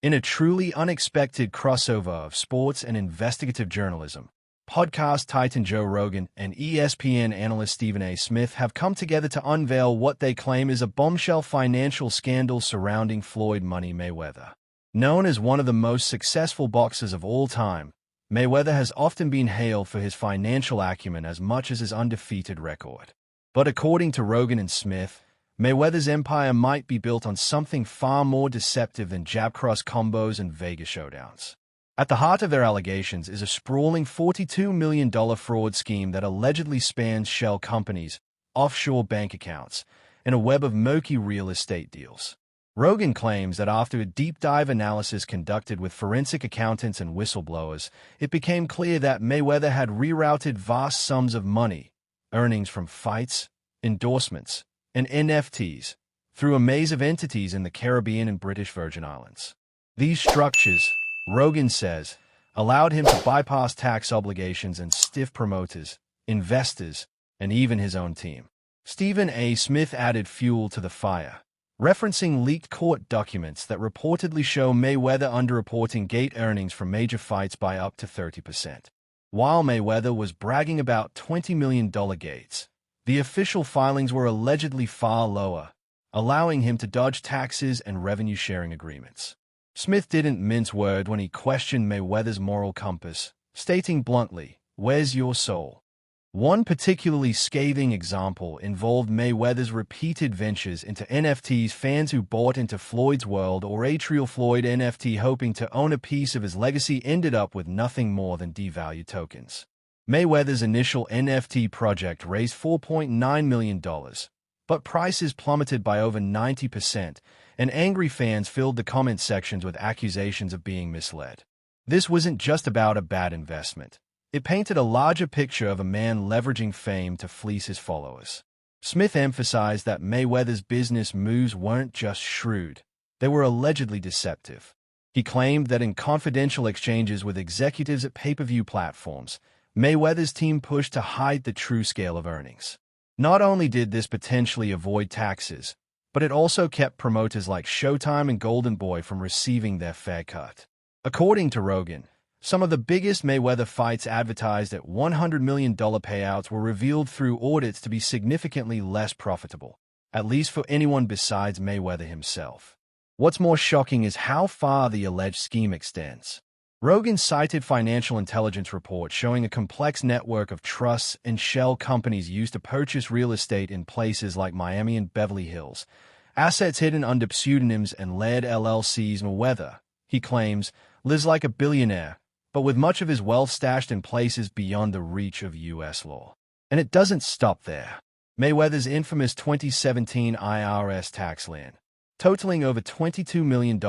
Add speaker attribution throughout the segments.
Speaker 1: In a truly unexpected crossover of sports and investigative journalism, podcast titan Joe Rogan and ESPN analyst Stephen A. Smith have come together to unveil what they claim is a bombshell financial scandal surrounding Floyd "Money" Mayweather. Known as one of the most successful boxers of all time, Mayweather has often been hailed for his financial acumen as much as his undefeated record. But according to Rogan and Smith, Mayweather's empire might be built on something far more deceptive than jab-cross combos and Vegas showdowns. At the heart of their allegations is a sprawling $42 million fraud scheme that allegedly spans shell companies, offshore bank accounts, and a web of murky real estate deals. Rogan claims that after a deep-dive analysis conducted with forensic accountants and whistleblowers, it became clear that Mayweather had rerouted vast sums of money, earnings from fights, endorsements, and NFTs, through a maze of entities in the Caribbean and British Virgin Islands. These structures, Rogan says, allowed him to bypass tax obligations and stiff promoters, investors, and even his own team. Stephen A. Smith added fuel to the fire, referencing leaked court documents that reportedly show Mayweather underreporting gate earnings from major fights by up to 30%. While Mayweather was bragging about $20 million gates, the official filings were allegedly far lower, allowing him to dodge taxes and revenue-sharing agreements. Smith didn't mince words when he questioned Mayweather's moral compass, stating bluntly, "Where's your soul?" One particularly scathing example involved Mayweather's repeated ventures into NFTs. Fans who bought into Floyd's World or Atrial Floyd NFT hoping to own a piece of his legacy ended up with nothing more than devalued tokens. Mayweather's initial NFT project raised $4.9 million, but prices plummeted by over 90%, and angry fans filled the comment sections with accusations of being misled. This wasn't just about a bad investment. It painted a larger picture of a man leveraging fame to fleece his followers. Smith emphasized that Mayweather's business moves weren't just shrewd, they were allegedly deceptive. He claimed that in confidential exchanges with executives at pay-per-view platforms, Mayweather's team pushed to hide the true scale of earnings. Not only did this potentially avoid taxes, but it also kept promoters like Showtime and Golden Boy from receiving their fair cut. According to Rogan, some of the biggest Mayweather fights advertised at $100 million payouts were revealed through audits to be significantly less profitable, at least for anyone besides Mayweather himself. What's more shocking is how far the alleged scheme extends. Rogan cited financial intelligence reports showing a complex network of trusts and shell companies used to purchase real estate in places like Miami and Beverly Hills, assets hidden under pseudonyms and layered LLCs. Mayweather, he claims, lives like a billionaire, but with much of his wealth stashed in places beyond the reach of U.S. law. And it doesn't stop there. Mayweather's infamous 2017 IRS tax lien, totaling over $22 million,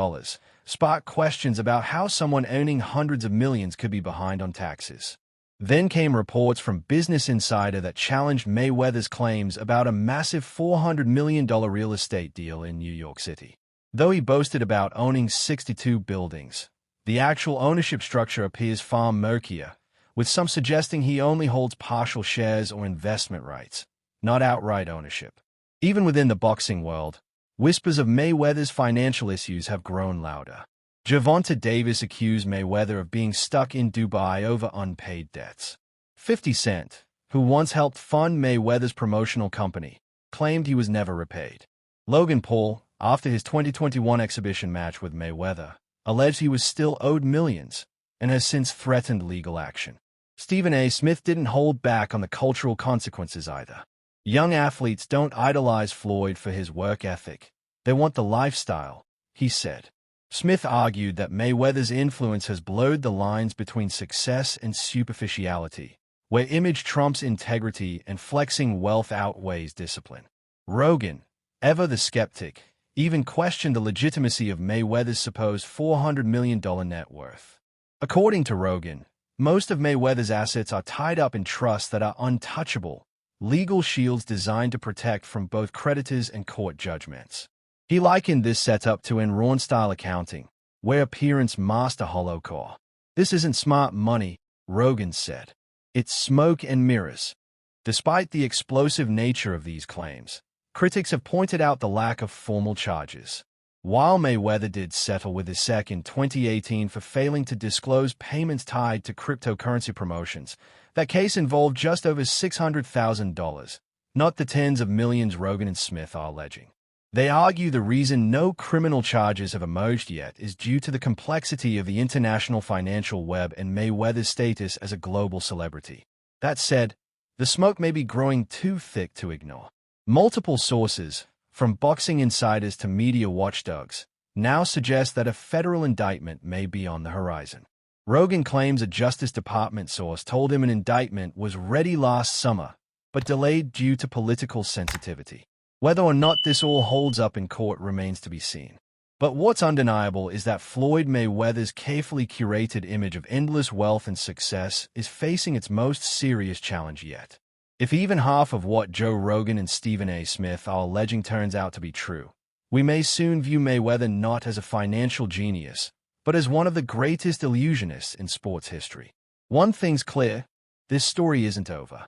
Speaker 1: sparked questions about how someone earning hundreds of millions could be behind on taxes. Then came reports from Business Insider that challenged Mayweather's claims about a massive $400 million real estate deal in New York City. Though he boasted about owning 62 buildings, the actual ownership structure appears far murkier, with some suggesting he only holds partial shares or investment rights, not outright ownership. Even within the boxing world, whispers of Mayweather's financial issues have grown louder. Gervonta Davis accused Mayweather of being stuck in Dubai over unpaid debts. 50 Cent, who once helped fund Mayweather's promotional company, claimed he was never repaid. Logan Paul, after his 2021 exhibition match with Mayweather, alleged he was still owed millions and has since threatened legal action. Stephen A. Smith didn't hold back on the cultural consequences either. Young athletes don't idolize Floyd for his work ethic. They want the lifestyle, he said. Smith argued that Mayweather's influence has blurred the lines between success and superficiality, where image trumps integrity and flexing wealth outweighs discipline. Rogan, ever the skeptic, even questioned the legitimacy of Mayweather's supposed $400 million net worth. According to Rogan, most of Mayweather's assets are tied up in trusts that are untouchable, legal shields designed to protect from both creditors and court judgments. He likened this setup to Enron-style accounting, where appearance masks a hollow core. This isn't smart money, Rogan said. It's smoke and mirrors. Despite the explosive nature of these claims, critics have pointed out the lack of formal charges. While Mayweather did settle with his SEC in 2018 for failing to disclose payments tied to cryptocurrency promotions, that case involved just over $600,000, not the tens of millions Rogan and Smith are alleging. They argue the reason no criminal charges have emerged yet is due to the complexity of the international financial web and Mayweather's status as a global celebrity. That said, the smoke may be growing too thick to ignore. Multiple sources, from boxing insiders to media watchdogs, now suggest that a federal indictment may be on the horizon. Rogan claims a Justice Department source told him an indictment was ready last summer, but delayed due to political sensitivity. Whether or not this all holds up in court remains to be seen. But what's undeniable is that Floyd Mayweather's carefully curated image of endless wealth and success is facing its most serious challenge yet. If even half of what Joe Rogan and Stephen A. Smith are alleging turns out to be true, we may soon view Mayweather not as a financial genius, but as one of the greatest illusionists in sports history. One thing's clear, this story isn't over.